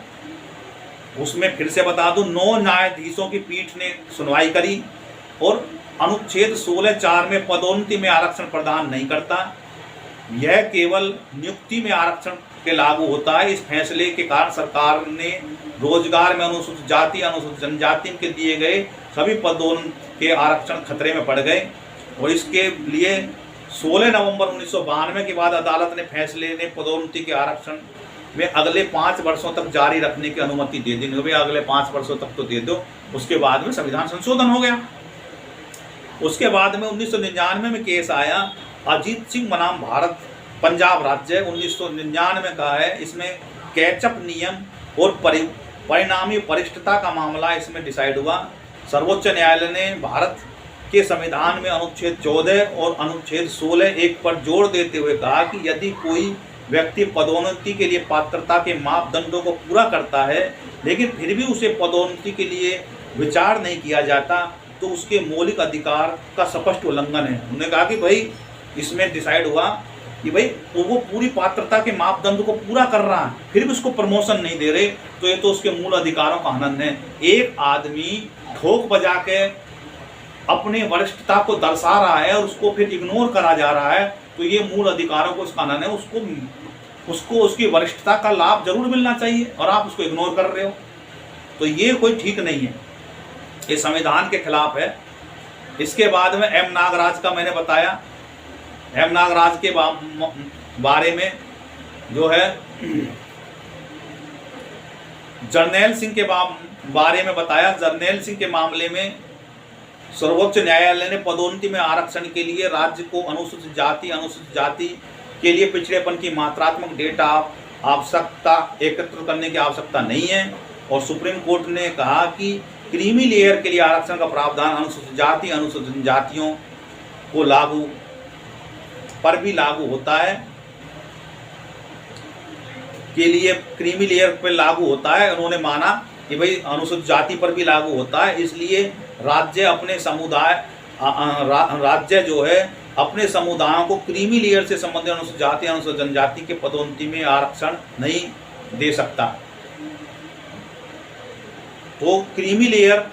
उसमें फिर से बता दूं 9 न्यायाधीशों की पीठ ने सुनवाई करी और अनुच्छेद 16(4) में पदोन्नति में आरक्षण प्रदान नहीं करता, यह केवल नियुक्ति में आरक्षण के लागू होता है। इस फैसले के कारण सरकार ने रोजगार में अनुसूचित जाति अनुसूचित जनजाति के दिए गए सभी पदों के आरक्षण खतरे में पड़ गए, और इसके लिए 16 नवंबर 1992 के बाद अदालत ने फैसले ने पदोन्नति के आरक्षण में अगले 5 वर्षों तक जारी रखने की अनुमति दे दी। भाई अगले 5 वर्षों तक तो दे दो। उसके बाद में संविधान संशोधन हो गया। उसके बाद में 1999 में केस आया अजीत सिंह बनाम भारत पंजाब राज्य, 1999 का है। इसमें कैचअप नियम और परिणामी वरिष्ठता का मामला इसमें डिसाइड हुआ। सर्वोच्च न्यायालय ने भारत के संविधान में अनुच्छेद 14 और अनुच्छेद 16(1) पर जोर देते हुए कहा कि यदि कोई व्यक्ति पदोन्नति के लिए पात्रता के मापदंडों को पूरा करता है लेकिन फिर भी उसे पदोन्नति के लिए विचार नहीं किया जाता तो उसके मौलिक अधिकार का स्पष्ट उल्लंघन है। उन्होंने कहा कि भाई इसमें डिसाइड हुआ कि भाई वो पूरी पात्रता के मापदंड को पूरा कर रहा है फिर भी उसको प्रमोशन नहीं दे रहे, तो ये तो उसके मूल अधिकारों का हनन है। एक आदमी ठोक बजा के अपने वरिष्ठता को दर्शा रहा है और उसको फिर इग्नोर करा जा रहा है, तो ये मूल अधिकारों को उसका हनन है। उसको उसकी वरिष्ठता का लाभ जरूर मिलना चाहिए और आप उसको इग्नोर कर रहे हो, तो ये कोई ठीक नहीं है, ये संविधान के खिलाफ है। इसके बाद में एम नागराज का मैंने बताया। एम नागराज के बारे में जो है जर्नैल सिंह के बारे में बताया। जर्नैल सिंह के मामले में सर्वोच्च न्यायालय ने पदोन्नति में आरक्षण के लिए राज्य को अनुसूचित जाति के लिए पिछड़ेपन की मात्रात्मक डेटा आवश्यकता एकत्र करने की आवश्यकता नहीं है, और सुप्रीम कोर्ट ने कहा कि क्रीमी लेयर के लिए आरक्षण का प्रावधान अनुसूचित जाति अनुसूचित जनजातियों को पर भी लागू होता है, के लिए क्रीमी लेयर पर लागू होता है। उन्होंने माना कि भाई अनुसूचित जाति पर भी लागू होता है, इसलिए राज्य जो है अपने समुदायों को क्रीमी लेयर से संबंधित अनुसूचित जाति अनुसूचित जनजाति के पदोन्नति में आरक्षण नहीं दे सकता। तो क्रीमी लेयर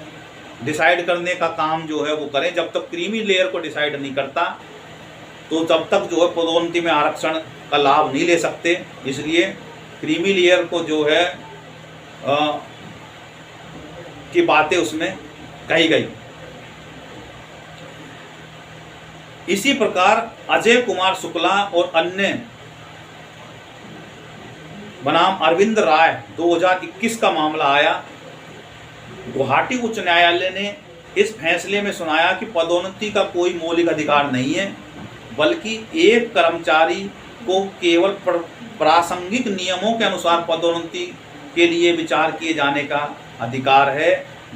डिसाइड करने का काम जो है वो करें। जब तक क्रीमी लेयर को डिसाइड नहीं करता तो तब तक जो है पदोन्नति में आरक्षण का लाभ नहीं ले सकते। इसलिए क्रीमी लेयर को जो है की बातें उसमें कही गई। इसी प्रकार अजय कुमार शुक्ला और अन्य बनाम अरविंद राय 2021 का मामला आया। गुवाहाटी उच्च न्यायालय ने इस फैसले में सुनाया कि पदोन्नति का कोई मौलिक अधिकार नहीं है, बल्कि एक कर्मचारी को केवल प्रासंगिक नियमों के अनुसार पदोन्नति के लिए विचार किए जाने का अधिकार है।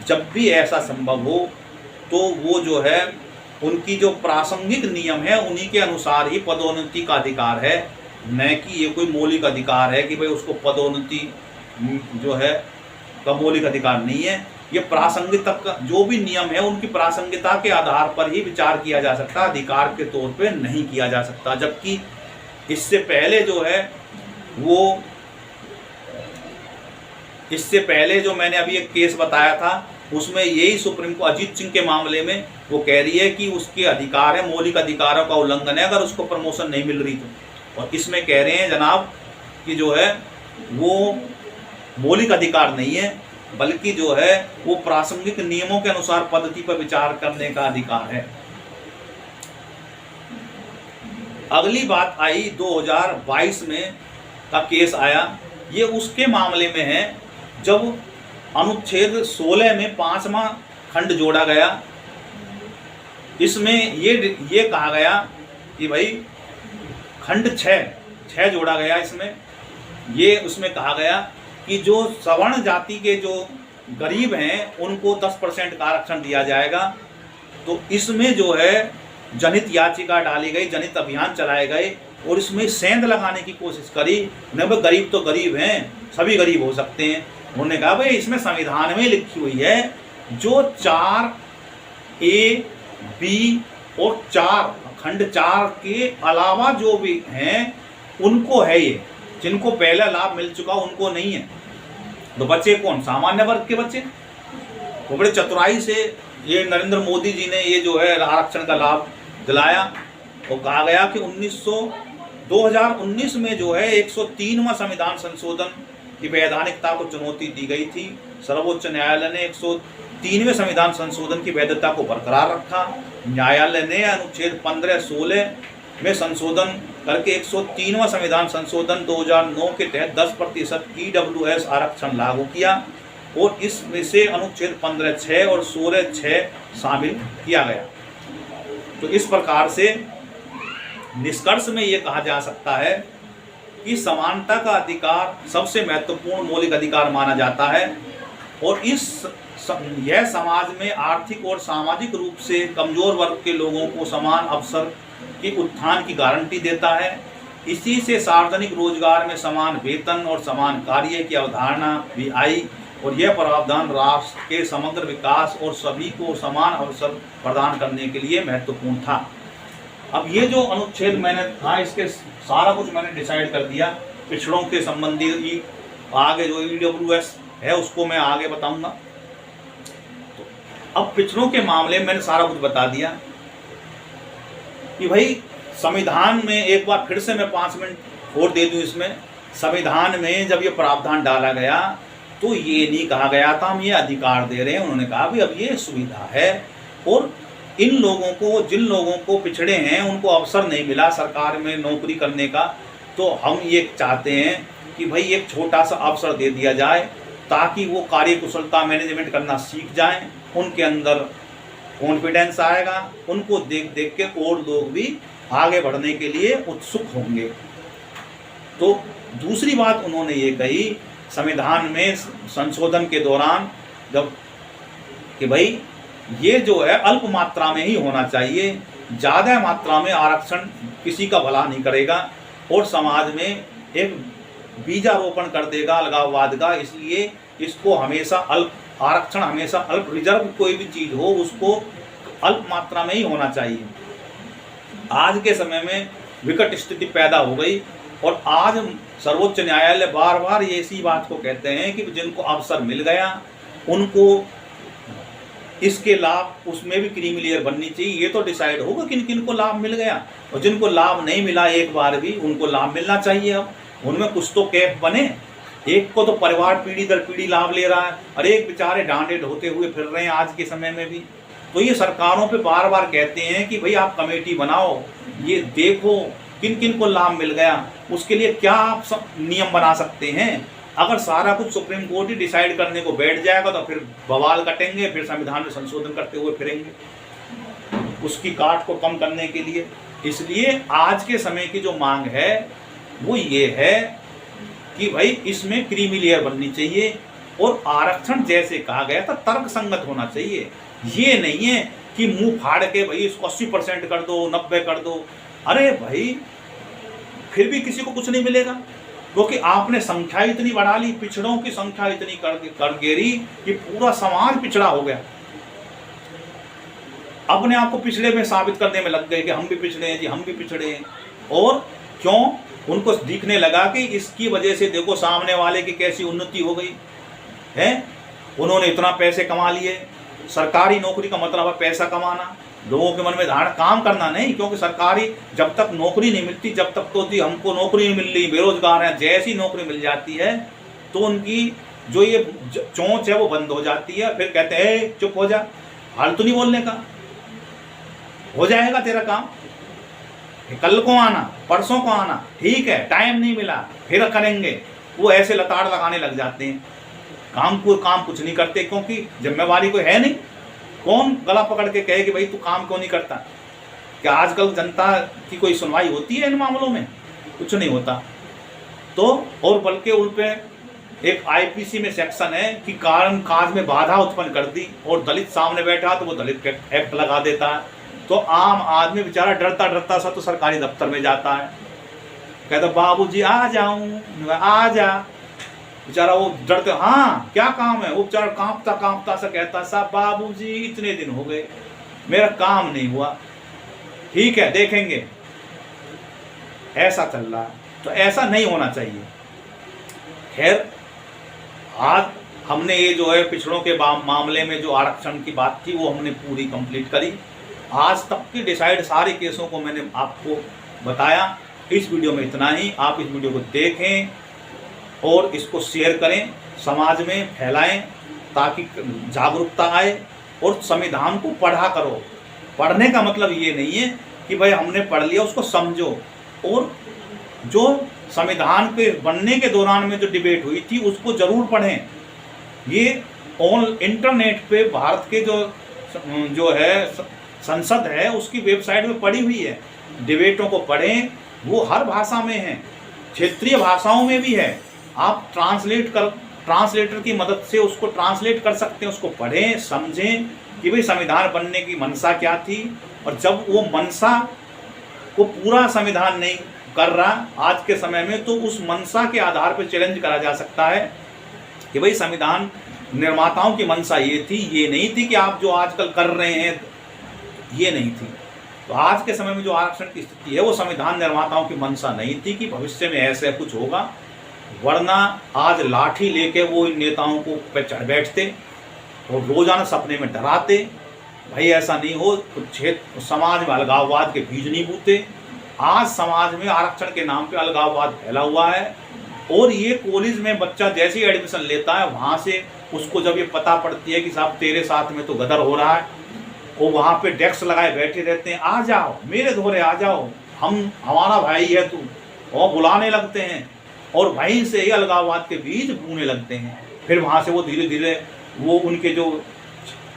जब भी ऐसा संभव हो तो वो जो है उनकी जो प्रासंगिक नियम है उन्हीं के अनुसार ही पदोन्नति का अधिकार है, न कि ये कोई मौलिक अधिकार है कि भाई उसको पदोन्नति जो है का मौलिक अधिकार नहीं है। ये प्रासंगिकता का जो भी नियम है उनकी प्रासंगिकता के आधार पर ही विचार किया जा सकता, अधिकार के तौर पे नहीं किया जा सकता। जबकि इससे पहले जो मैंने अभी एक केस बताया था उसमें यही सुप्रीम कोर्ट अजीत सिंह के मामले में वो कह रही है कि उसके अधिकार है, मौलिक अधिकारों का उल्लंघन है अगर उसको प्रमोशन नहीं मिल रही तो। और इसमें कह रहे हैं जनाब कि जो है वो मौलिक अधिकार नहीं है, बल्कि जो है वो प्रासंगिक नियमों के अनुसार पद्धति पर विचार करने का अधिकार है। अगली बात आई 2022 में का केस आया। ये उसके मामले में है जब अनुच्छेद 16 में 5वां खंड जोड़ा गया। इसमें ये कहा गया कि भाई खंड 6 जोड़ा गया। उसमें कहा गया कि जो सवर्ण जाति के जो गरीब हैं उनको 10% का आरक्षण दिया जाएगा। तो इसमें जो है जनहित याचिका डाली गई, जनहित अभियान चलाए गए और इसमें सेंध लगाने की कोशिश करी। उन्हें भाई गरीब तो गरीब हैं, सभी गरीब हो सकते हैं। उन्होंने कहा भाई इसमें संविधान में लिखी हुई है जो 4A, B और 4 खंड 4 के अलावा जो भी हैं उनको है, ये जिनको पहला लाभ मिल चुका उनको नहीं है। तो बच्चे कौन? सामान्य वर्ग के बच्चे। वो बड़े चतुराई से ये नरेंद्र मोदी जी ने ये जो है आरक्षण का लाभ दिलाया। और कहा गया कि 2019 में जो है 103वां संविधान संशोधन की वैधानिकता को चुनौती दी गई थी। सर्वोच्च न्यायालय ने 103वें संविधान संशोधन की वैधता को बरकरार रखा। न्यायालय ने अनुच्छेद 15-16 में संशोधन करके 103वां संविधान संशोधन 2009 के तहत 10% EWS आरक्षण लागू किया और इसमें से अनुच्छेद 15(6) और 16(6) शामिल किया गया। तो इस प्रकार से निष्कर्ष में ये कहा जा सकता है कि समानता का अधिकार सबसे महत्वपूर्ण मौलिक अधिकार माना जाता है और यह समाज में आर्थिक और सामाजिक रूप से कमजोर वर्ग के लोगों को समान अवसर के उत्थान की गारंटी देता है। इसी से सार्वजनिक रोजगार में समान वेतन और समान कार्य की अवधारणा भी आई और यह प्रावधान राष्ट्र के समग्र विकास और सभी को समान अवसर प्रदान करने के लिए महत्वपूर्ण था। अब ये जो अनुच्छेद मैंने था इसके सारा कुछ मैंने डिसाइड कर दिया। पिछड़ों के संबंधी आगे जो EWS है उसको मैं आगे बताऊंगा। तो अब पिछड़ों के मामले में मैंने सारा कुछ बता दिया कि भाई संविधान में एक बार फिर से मैं 5 मिनट और दे दूं। इसमें संविधान में जब ये प्रावधान डाला गया तो ये नहीं कहा गया था हम ये अधिकार दे रहे हैं। उन्होंने कहा भाई अब ये सुविधा है और इन लोगों को, जिन लोगों को पिछड़े हैं उनको अवसर नहीं मिला सरकार में नौकरी करने का, तो हम ये चाहते हैं कि भाई एक छोटा सा अवसर दे दिया जाए ताकि वो कार्यकुशलता मैनेजमेंट करना सीख जाएं। उनके अंदर कॉन्फिडेंस आएगा, उनको देख देख के और लोग भी आगे बढ़ने के लिए उत्सुक होंगे। तो दूसरी बात उन्होंने ये कही संविधान में संशोधन के दौरान जब कि भाई ये जो है अल्प मात्रा में ही होना चाहिए, ज़्यादा मात्रा में आरक्षण किसी का भला नहीं करेगा और समाज में एक बीजारोपण कर देगा अलगाववाद का। इसलिए इसको हमेशा अल्प आरक्षण, हमेशा अल्प रिजर्व कोई भी चीज़ हो उसको अल्प मात्रा में ही होना चाहिए। आज के समय में विकट स्थिति पैदा हो गई और आज सर्वोच्च न्यायालय बार बार ये इसी बात को कहते हैं कि जिनको अवसर मिल गया उनको इसके लाभ, उसमें भी क्रीमी लेयर बननी चाहिए। ये तो डिसाइड होगा किन किन को लाभ मिल गया और जिनको लाभ नहीं मिला एक बार भी उनको लाभ मिलना चाहिए। अब उनमें कुछ तो कैप बने। एक को तो परिवार पीढ़ी दर पीढ़ी लाभ ले रहा है और एक बेचारे डांडे ढोते हुए फिर रहे हैं आज के समय में भी। तो ये सरकारों पे बार बार कहते हैं कि भाई आप कमेटी बनाओ, ये देखो किन किन को लाभ मिल गया, उसके लिए क्या आप नियम बना सकते हैं। अगर सारा कुछ सुप्रीम कोर्ट ही डिसाइड करने को बैठ जाएगा तो फिर बवाल कटेंगे, फिर संविधान में संशोधन करते हुए फिरेंगे उसकी काट को कम करने के लिए। इसलिए आज के समय की जो मांग है वो ये है कि भाई इसमें क्रीमी लेयर बननी चाहिए और आरक्षण जैसे कहा गया था तर्क संगत होना चाहिए। ये नहीं है कि मुंह फाड़ के भाई इसको 80% कर दो, 90 कर दो। अरे भाई फिर भी किसी को कुछ नहीं मिलेगा, क्योंकि आपने संख्या इतनी बढ़ा ली, पिछड़ों की संख्या इतनी कर गिरी कि पूरा समाज पिछड़ा हो गया। अपने आप को पिछड़े में साबित करने में लग गए कि हम भी पिछड़े हैं जी, हम भी पिछड़े हैं। और क्यों? उनको दिखने लगा कि इसकी वजह से देखो सामने वाले की कैसी उन्नति हो गई है, उन्होंने इतना पैसे कमा लिए। सरकारी नौकरी का मतलब है पैसा कमाना, लोगों के मन में धारणा काम करना नहीं, क्योंकि सरकारी जब तक नौकरी नहीं मिलती, जब तक तो जी हमको नौकरी नहीं मिल रही, बेरोजगार हैं, जैसी नौकरी मिल जाती है तो उनकी जो ये चोंच है वो बंद हो जाती है। फिर कहते हैं चुप हो जा, फालतू नहीं बोलने का, हो जाएगा तेरा काम, कल को आना, परसों को आना, ठीक है टाइम नहीं मिला फिर करेंगे। वो ऐसे लताड़ लगाने लग जाते हैं, काम कुछ नहीं करते, क्योंकि जिम्मेवारी कोई है नहीं। कौन गला पकड़ के कहे कि भाई तू काम क्यों नहीं करता? क्या आजकल जनता की कोई सुनवाई होती है इन मामलों में? कुछ नहीं होता। तो और बल्कि उन पे एक आईपीसी में सेक्शन है कि कारण काज में बाधा उत्पन्न कर दी और दलित सामने बैठा तो वो दलित एक्ट लगा देता है। तो आम आदमी बेचारा डरता डरता सा तो सरकारी दफ्तर में जाता है, कहता बाबूजी आ जाऊं, आ जा। बेचारा वो डरते, हाँ क्या काम है? वो बेचारा कांपता कांपता सा कहता साहब बाबूजी इतने दिन हो गए मेरा काम नहीं हुआ, ठीक है देखेंगे। ऐसा चल रहा है, तो ऐसा नहीं होना चाहिए। खैर आज हमने ये जो है पिछड़ों के मामले में जो आरक्षण की बात थी वो हमने पूरी कंप्लीट करी। आज तक की डिसाइड सारे केसों को मैंने आपको बताया। इस वीडियो में इतना ही। आप इस वीडियो को देखें और इसको शेयर करें, समाज में फैलाएं ताकि जागरूकता आए। और संविधान को पढ़ा करो। पढ़ने का मतलब ये नहीं है कि भाई हमने पढ़ लिया, उसको समझो। और जो संविधान के बनने के दौरान में जो डिबेट हुई थी उसको जरूर पढ़ें। ये ऑन इंटरनेट पे भारत के जो है संसद है उसकी वेबसाइट में पड़ी हुई है। डिबेटों को पढ़ें, वो हर भाषा में है, क्षेत्रीय भाषाओं में भी है। आप ट्रांसलेटर की मदद से उसको ट्रांसलेट कर सकते हैं। उसको पढ़ें, समझें कि भाई संविधान बनने की मंशा क्या थी। और जब वो मंशा को पूरा संविधान नहीं कर रहा आज के समय में, तो उस मंशा के आधार पर चैलेंज करा जा सकता है कि भाई संविधान निर्माताओं की मंशा ये थी, ये नहीं थी कि आप जो आजकल कर रहे हैं, ये नहीं थी। तो आज के समय में जो आरक्षण की स्थिति है वो संविधान निर्माताओं की मंशा नहीं थी कि भविष्य में ऐसे कुछ होगा, वरना आज लाठी लेके वो इन नेताओं को पे चढ़ बैठते और रोजाना सपने में डराते। भाई ऐसा नहीं हो, तो समाज में अलगाववाद के बीज नहीं बूते। आज समाज में आरक्षण के नाम पे अलगाववाद फैला हुआ है। और ये कॉलेज में बच्चा जैसे ही एडमिशन लेता है, वहाँ से उसको जब ये पता पड़ती है कि साहब तेरे साथ में तो गदर हो रहा है, वो वहाँ पे डेस्क लगाए बैठे रहते हैं, आ जाओ मेरे धोरे आ जाओ, हमारा भाई है तू, और बुलाने लगते हैं। और वहीं से ही अलगाववाद के बीज बूने लगते हैं। फिर वहाँ से वो धीरे धीरे वो उनके जो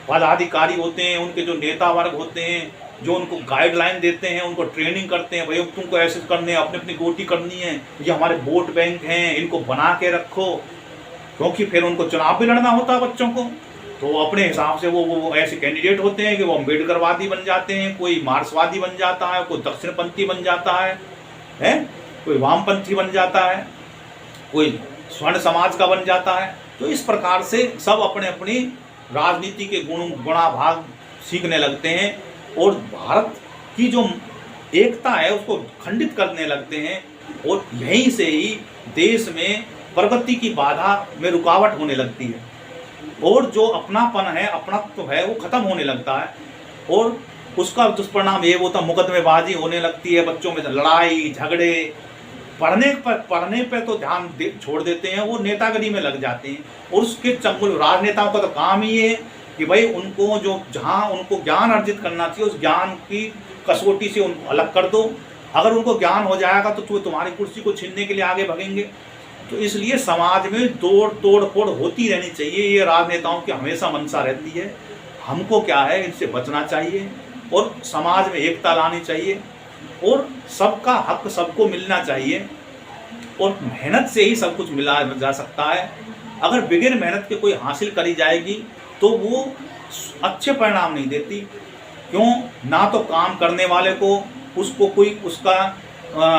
पदाधिकारी होते हैं, उनके जो नेता वर्ग होते हैं, जो उनको गाइडलाइन देते हैं, उनको ट्रेनिंग करते हैं, भाई तुमको ऐसे करने, अपनी अपनी गोटी करनी है, ये हमारे वोट बैंक हैं, इनको बना के रखो। क्योंकि फिर उनको चुनाव भी लड़ना होता है बच्चों को, तो अपने हिसाब से वो ऐसे कैंडिडेट होते हैं कि वो अम्बेडकरवादी बन जाते हैं, कोई मार्क्सवादी बन जाता है, कोई दक्षिणपंथी बन जाता है, कोई वामपंथी बन जाता है, कोई स्वर्ण समाज का बन जाता है। तो इस प्रकार से सब अपने अपनी राजनीति के गुणाभाग सीखने लगते हैं और भारत की जो एकता है उसको खंडित करने लगते हैं। और यहीं से ही देश में प्रगति की बाधा में रुकावट होने लगती है और जो अपनापन है, अपनत्व है, वो खत्म होने लगता है। और उसका दुष्परिणाम ये होता, मुकदमेबाजी होने लगती है, बच्चों में लड़ाई झगड़े। पढ़ने पर तो ध्यान छोड़ देते हैं, वो नेतागिरी में लग जाते हैं। और उसके चंगुल राजनेताओं का तो काम ही है कि भाई उनको जो जहाँ उनको ज्ञान अर्जित करना चाहिए उस ज्ञान की कसौटी से उनको अलग कर दो। अगर उनको ज्ञान हो जाएगा तो तुम्हारी कुर्सी को छीनने के लिए आगे भगेंगे। तो इसलिए समाज में तोड़ फोड़ होती रहनी चाहिए, ये राजनेताओं की हमेशा मंशा रहती है। हमको क्या है, इनसे बचना चाहिए और समाज में एकता लानी चाहिए और सबका हक सबको मिलना चाहिए और मेहनत से ही सब कुछ मिला जा सकता है। अगर बगैर मेहनत के कोई हासिल करी जाएगी तो वो अच्छे परिणाम नहीं देती। क्यों? ना तो काम करने वाले को उसको कोई उसका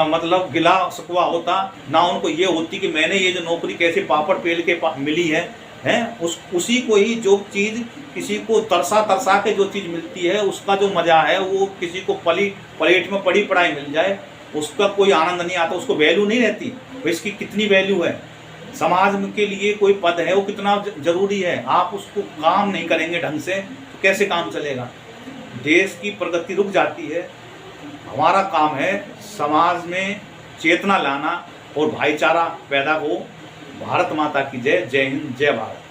मतलब गिला शिकवा होता, ना उनको ये होती कि मैंने ये जो नौकरी कैसे पापड़ पेल के मिली है उसी को ही जो चीज़ किसी को तरसा के जो चीज़ मिलती है उसका जो मज़ा है वो किसी को प्लेट में पड़ी पढ़ाई मिल जाए उसका कोई आनंद नहीं आता, उसको वैल्यू नहीं रहती। तो इसकी कितनी वैल्यू है, समाज के लिए कोई पद है वो कितना जरूरी है। आप उसको काम नहीं करेंगे ढंग से तो कैसे काम चलेगा, देश की प्रगति रुक जाती है। हमारा काम है समाज में चेतना लाना और भाईचारा पैदा हो। भारत माता की जय। जय हिंद, जय भारत।